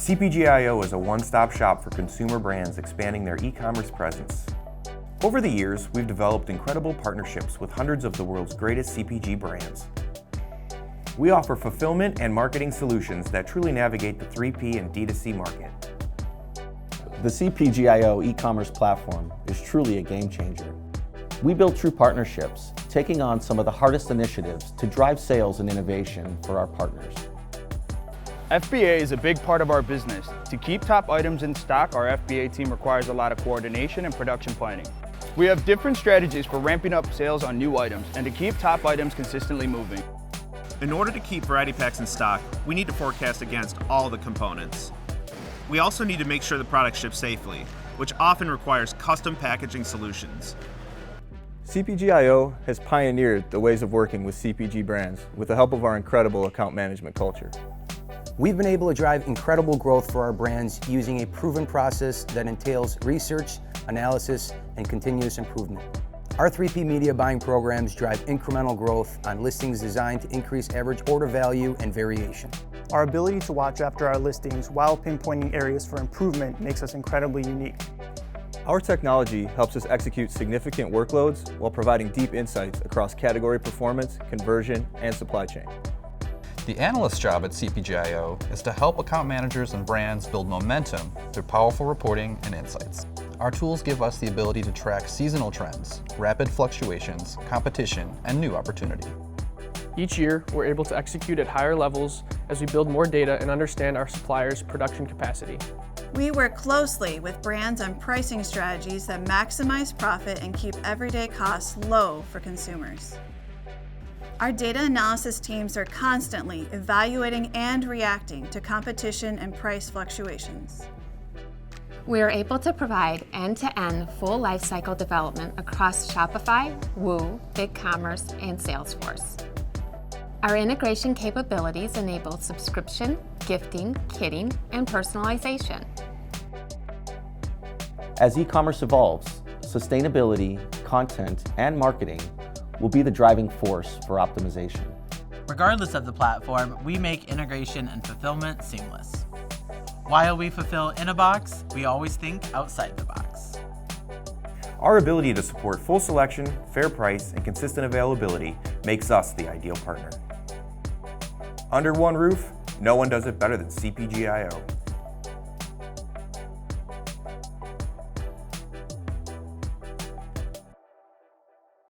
CPGIO is a one-stop shop for consumer brands expanding their e-commerce presence. Over the years, we've developed incredible partnerships with hundreds of the world's greatest CPG brands. We offer fulfillment and marketing solutions that truly navigate the 3P and D2C market. The CPGIO e-commerce platform is truly a game changer. We build true partnerships, taking on some of the hardest initiatives to drive sales and innovation for our partners. FBA is a big part of our business. To keep top items in stock, our FBA team requires a lot of coordination and production planning. We have different strategies for ramping up sales on new items and to keep top items consistently moving. In order to keep variety packs in stock, we need to forecast against all the components. We also need to make sure the product ships safely, which often requires custom packaging solutions. CPGIO has pioneered the ways of working with CPG brands with the help of our incredible account management culture. We've been able to drive incredible growth for our brands using a proven process that entails research, analysis, and continuous improvement. Our 3P media buying programs drive incremental growth on listings designed to increase average order value and variation. Our ability to watch after our listings while pinpointing areas for improvement makes us incredibly unique. Our technology helps us execute significant workloads while providing deep insights across category performance, conversion, and supply chain. The Analyst Job at CPGIO is to help account managers and brands build momentum through powerful reporting and insights. Our tools give us the ability to track seasonal trends, rapid fluctuations, competition, and new opportunity. Each year, we're able to execute at higher levels as we build more data and understand our suppliers' production capacity. We work closely with brands on pricing strategies that maximize profit and keep everyday costs low for consumers. Our data analysis teams are constantly evaluating and reacting to competition and price fluctuations. We are able to provide end-to-end full lifecycle development across Shopify, Woo, BigCommerce, and Salesforce. Our integration capabilities enable subscription, gifting, kitting, and personalization. As e-commerce evolves, sustainability, content, and marketing will be the driving force for optimization. Regardless of the platform, we make integration and fulfillment seamless. While we fulfill in a box, we always think outside the box. Our ability to support full selection, fair price, and consistent availability makes us the ideal partner. Under one roof, no one does it better than CPGIO.